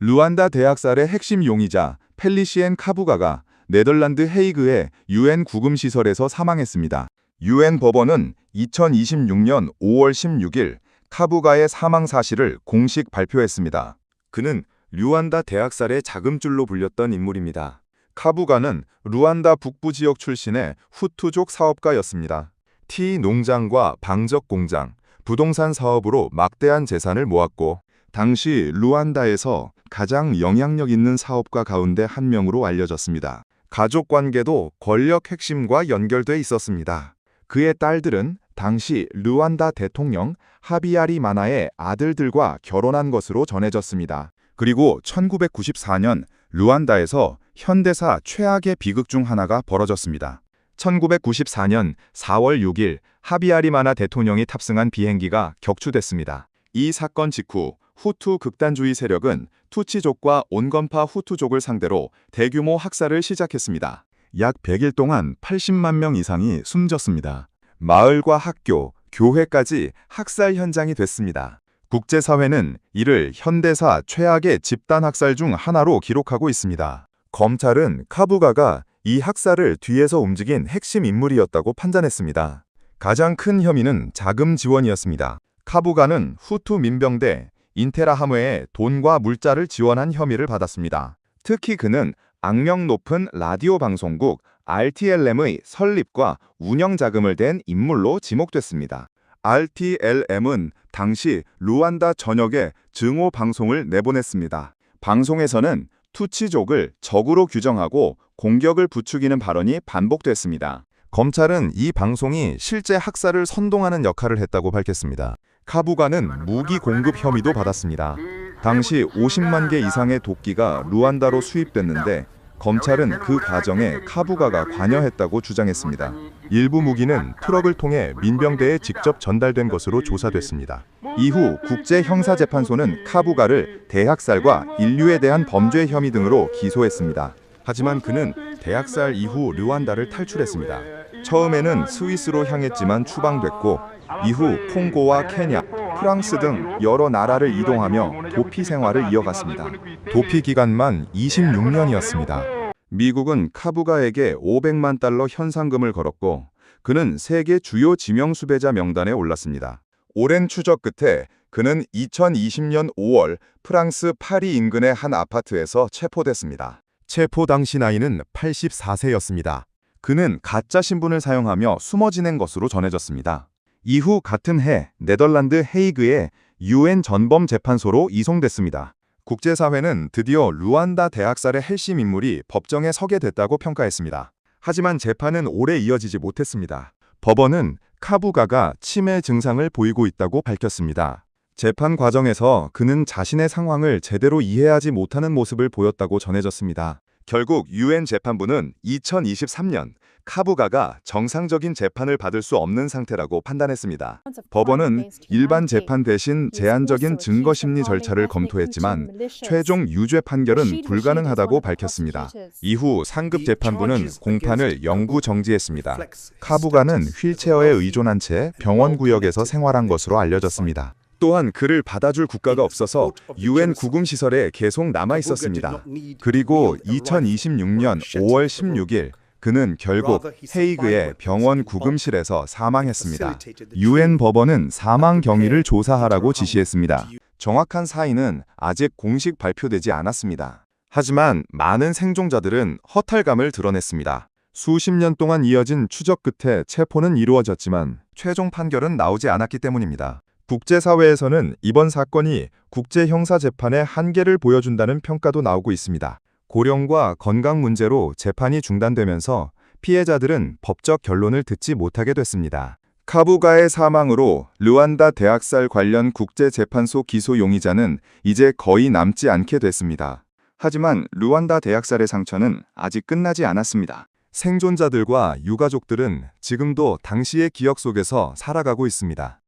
루안다 대학살의 핵심 용의자 펠리시엔 카부가가 네덜란드 헤이그의 유엔 구금시설에서 사망했습니다. 유엔 법원은 2026년 5월 16일 카부가의 사망 사실을 공식 발표했습니다. 그는 루안다 대학살의 자금줄로 불렸던 인물입니다. 카부가는 루안다 북부 지역 출신의 후투족 사업가였습니다. 티 농장과 방적 공장, 부동산 사업으로 막대한 재산을 모았고 당시 루안다에서 가장 영향력 있는 사업가 가운데 한 명으로 알려졌습니다. 가족 관계도 권력 핵심과 연결돼 있었습니다. 그의 딸들은 당시 루안다 대통령 하비야리마나의 아들들과 결혼한 것으로 전해졌습니다. 그리고 1994년 루안다에서 현대사 최악의 비극 중 하나가 벌어졌습니다. 1994년 4월 6일 하비야리마나 대통령이 탑승한 비행기가 격추됐습니다. 이 사건 직후 후투 극단주의 세력은 투치족과 온건파 후투족을 상대로 대규모 학살을 시작했습니다. 약 100일 동안 80만 명 이상이 숨졌습니다. 마을과 학교, 교회까지 학살 현장이 됐습니다. 국제사회는 이를 현대사 최악의 집단 학살 중 하나로 기록하고 있습니다. 검찰은 카부가가 이 학살을 뒤에서 움직인 핵심 인물이었다고 판단했습니다. 가장 큰 혐의는 자금 지원이었습니다. 카부가는 후투 민병대 인테라하므에 돈과 물자를 지원한 혐의를 받았습니다. 특히 그는 악명 높은 라디오 방송국 RTLM의 설립과 운영 자금을 댄 인물로 지목됐습니다. RTLM은 당시 루안다 전역에 증오 방송을 내보냈습니다. 방송에서는 투치족을 적으로 규정하고 공격을 부추기는 발언이 반복됐습니다. 검찰은 이 방송이 실제 학살을 선동하는 역할을 했다고 밝혔습니다. 카부가는 무기 공급 혐의도 받았습니다. 당시 50만 개 이상의 도끼가 루안다로 수입됐는데 검찰은 그 과정에 카부가가 관여했다고 주장했습니다. 일부 무기는 트럭을 통해 민병대에 직접 전달된 것으로 조사됐습니다. 이후 국제형사재판소는 카부가를 대학살과 인류에 대한 범죄 혐의 등으로 기소했습니다. 하지만 그는 대학살 이후 르완다를 탈출했습니다. 처음에는 스위스로 향했지만 추방됐고 이후 콩고와 케냐, 프랑스 등 여러 나라를 이동하며 도피 생활을 이어갔습니다. 도피 기간만 26년이었습니다. 미국은 카부가에게 500만 달러 현상금을 걸었고 그는 세계 주요 지명 수배자 명단에 올랐습니다. 오랜 추적 끝에 그는 2020년 5월 프랑스 파리 인근의 한 아파트에서 체포됐습니다. 체포 당시 나이는 84세였습니다. 그는 가짜 신분을 사용하며 숨어 지낸 것으로 전해졌습니다. 이후 같은 해 네덜란드 헤이그의 유엔 전범재판소로 이송됐습니다. 국제사회는 드디어 루안다 대학살의 핵심 인물이 법정에 서게 됐다고 평가했습니다. 하지만 재판은 오래 이어지지 못했습니다. 법원은 카부가가 치매 증상을 보이고 있다고 밝혔습니다. 재판 과정에서 그는 자신의 상황을 제대로 이해하지 못하는 모습을 보였다고 전해졌습니다. 결국 유엔 재판부는 2023년 카부가가 정상적인 재판을 받을 수 없는 상태라고 판단했습니다. 법원은 일반 재판 대신 제한적인 증거심리 절차를 검토했지만 최종 유죄 판결은 불가능하다고 밝혔습니다. 이후 상급 재판부는 공판을 영구 정지했습니다. 카부가는 휠체어에 의존한 채 병원 구역에서 생활한 것으로 알려졌습니다. 또한 그를 받아줄 국가가 없어서 유엔 구금시설에 계속 남아 있었습니다. 그리고 2026년 5월 16일 그는 결국 헤이그의 병원 구금실에서 사망했습니다. 유엔 법원은 사망 경위를 조사하라고 지시했습니다. 정확한 사인은 아직 공식 발표되지 않았습니다. 하지만 많은 생존자들은 허탈감을 드러냈습니다. 수십 년 동안 이어진 추적 끝에 체포는 이루어졌지만 최종 판결은 나오지 않았기 때문입니다. 국제사회에서는 이번 사건이 국제형사재판의 한계를 보여준다는 평가도 나오고 있습니다. 고령과 건강 문제로 재판이 중단되면서 피해자들은 법적 결론을 듣지 못하게 됐습니다. 카부가의 사망으로 르완다 대학살 관련 국제재판소 기소 용의자는 이제 거의 남지 않게 됐습니다. 하지만 르완다 대학살의 상처는 아직 끝나지 않았습니다. 생존자들과 유가족들은 지금도 당시의 기억 속에서 살아가고 있습니다.